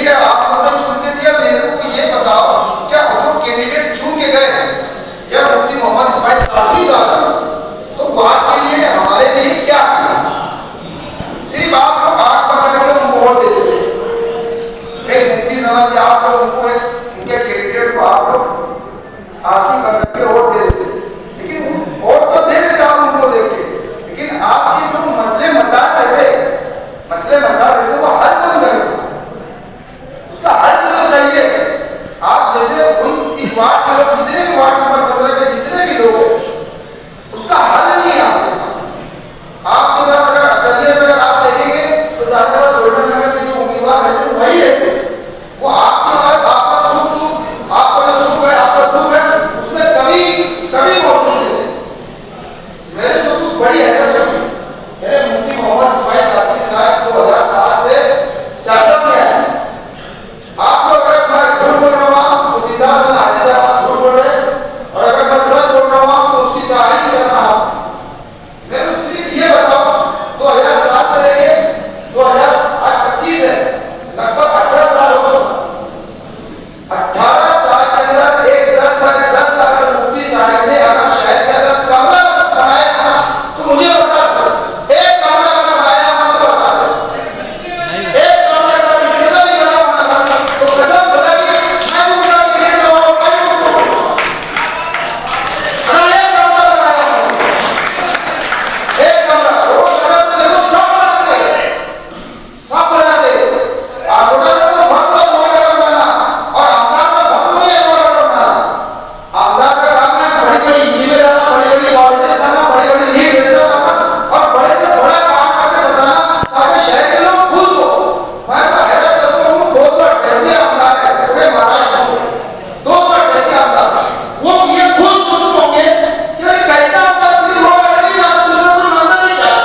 ठीक है, आप लोगों ने चुन के दिया, मेरे को ये बताओ क्या जो कैंडिडेट चुन के गए या मुफ्ती मोहम्मद इस्माइल काफी ज्यादा, तो बात के लिए हमारे लिए क्या किया? सिर्फ आप लोग आग पकड़ के उनको वोट दे देते, एक मुफ्ती समझ के आप लोग उनको उनके कैंडिडेट को आप लोग आखिर पकड़ के वोट दे देते, लेकिन वोट तो दे देते आप उनको देख के, लेकिन आपके जो मसले मसाइल रहते वो हल कौन करेगा? उसका हल तो चाहिए। आप जैसे उन इस वार्ड के लोग, जितने भी वार्ड नंबर 15 के जितने भी लोग हैं, उसका हल नहीं है आपके पास। अगर अकलियत अगर आप देखेंगे तो ज्यादातर गोल्डन नगर के जो उम्मीदवार रहते हैं वही रहते हैं, वो आपके पास आपका सुख दुख, आपका जो सुख है आपका दुख है उसमें कभी मौजूद नहीं है। मेरे से कुछ बड़ी हैरत लगी, मेरे मुफ्ती मोहम्मद इस्माइल काफी साहब 2007 से सियासत में है। आप लोग अगर मैं झूठ बोल रहा हूँ तो दीदार में हाजी साहब आप झूठ बोल रहे हैं, और अगर मैं सच बोल रहा हूँ तो उसकी तारीफ कर रहा हूँ। मैं सिर्फ ये बताऊँ 2007 से लेके 2025 है, लगभग 18 साल हो चुका। 18 साल के अंदर एक 10 लाख मुफ्ती साहब ने अगर शहर के अंदर कमरा बनाया था तो मुझे बता दो, एक कमरा अगर बनाया था तो बता दो, एक कमरे का कितना भी बना होना था तो कसम बता के मैं उनका टिकट लगाऊं, मैं उनको अरे एक कमरा बनाया था, एक कमरा वो शहर में देखो सब बना दे आप उधर तो भटको वगैरह बनाना, और आमदार को भटको नहीं वगैरह बनाना। आमदार का काम है बड़ी चीजें लाना, बड़ी कॉलेजेस लाना, बड़ी लीड देना और बड़े से बड़ा काम करके बताना ताकि शहर के लोग खुश हो। मैं तो हैरान करता हूँ 288 आमदार है पूरे महाराष्ट्र में, 288 आमदार, वो ये खुश होंगे कि अरे कैसा आमदार चुनी होगा, नहीं ना दूसरा कोई मानता नहीं क्या?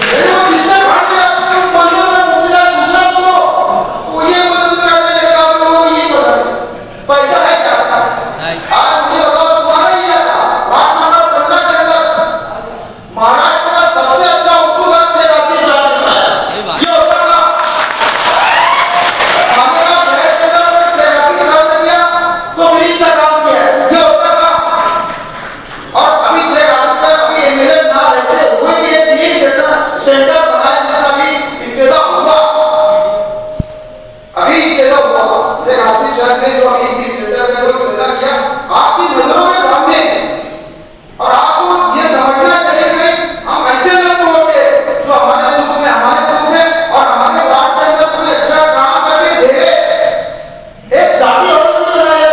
अरे वो जिससे भाग गया अपने पंद्रह में मुझे दूसरा को ये मदद कर देगा, आप लोगों को ये मदद पैसा है क्या? आज मुझे बताओ तुम्हारा ही है वार्ड नंबर 15 के अंदर महाराष्ट्र का सबसे अच्छा उर्दू गान से काफी जाना है, ये होता था हमारे शहर के अंदर ट्रैफिक खराब कर दिया तो ब्रिज का काम किया है, ये होता था। और अभी से अभी एमएलए ना रहते हुए ये 3 सेंटर बनाया जिसका भी इब्तिदा हुआ, अभी इब्तिदा हुआ से आसिफ जज ने जो अभी 3 सेंटर में जो इब्तिदा किया आपकी नजरों के सामने, और आपको ये समझना चाहिए कि हम ऐसे लोग को वोट दें जो हमारे सुख में, हमारे दुख में और हमारे वार्ड के अंदर कोई अच्छा काम करके दे। एक जाति और बनाया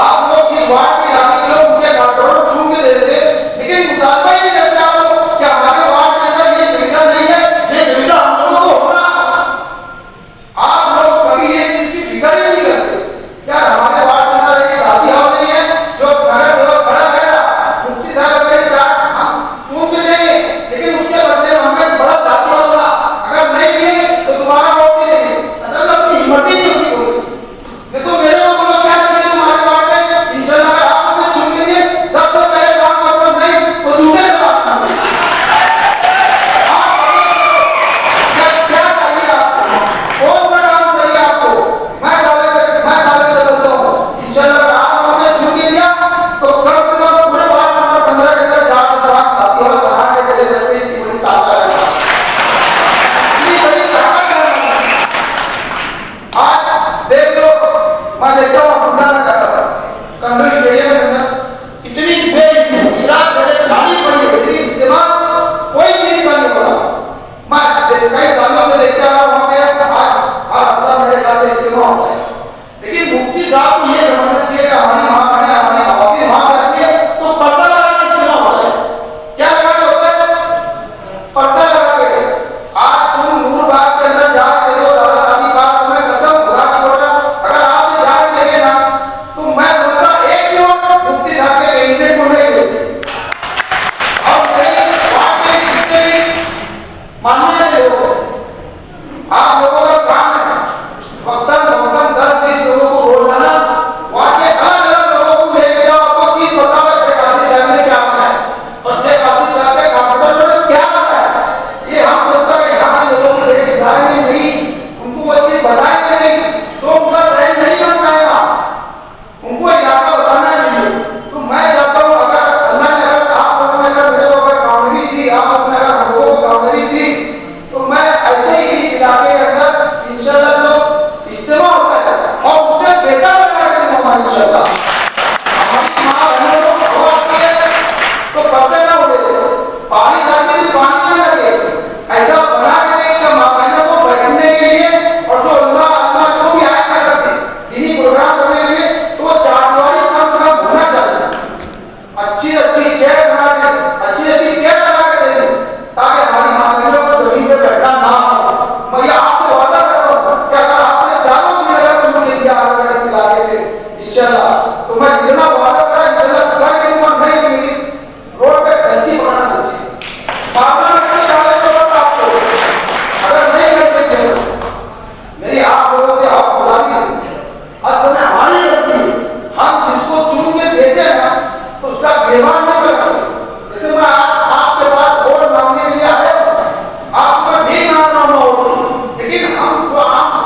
आप लोग इस वार्ड के इलाके के लोग उनके करोड़ चूम के दे देते, लेकिन मुतालबा ही नहीं करते आप लोग कि हमारे वार्ड के अंदर ये सुविधा नहीं है, ये सुविधा हम लोगों को होना। आप लोग कभी ये चीज की फिक्र ही नहीं करते। क्या हमारे वार्ड के अंदर एक शादी हॉल नहीं है जो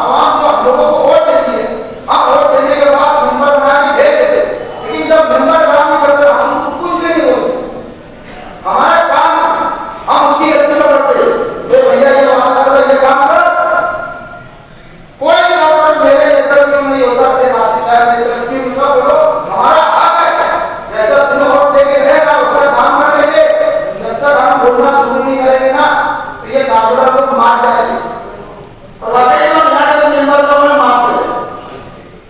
आवाम जो हम लोगों को वोट देती है, हम वोट देने के बाद मेंबर बना के भेज देते, लेकिन जब मेंबर काम नहीं करते हम उसको कुछ भी नहीं बोलते। हमारा काम हम उसकी रस्सी में पड़ते, भैया ये वादा करो, ये काम करो। कोई डॉक्टर मेरे जैसा क्यों नहीं होता से नासिर साहब ने जैसा क्यों उसका बोलो, हमारा हक है, जैसा तुम वोट दे के गए ना उसका काम कर लेंगे। जब तक हम बोलना शुरू नहीं करेंगे ना तो ये कागड़ा लोग मार जाएंगे। और वैसे ही लोग यहाँ के मेंबर को मैं मार दे,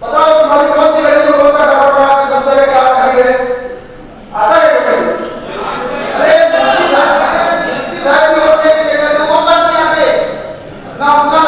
बताओ तुम्हारी कौन सी गली में बोलता कागड़ा की दूसरे क्या खड़ी है, आता है कहीं? अरे मुफ्ती साहब भी होते हैं, वो बात नहीं आते ना, उनका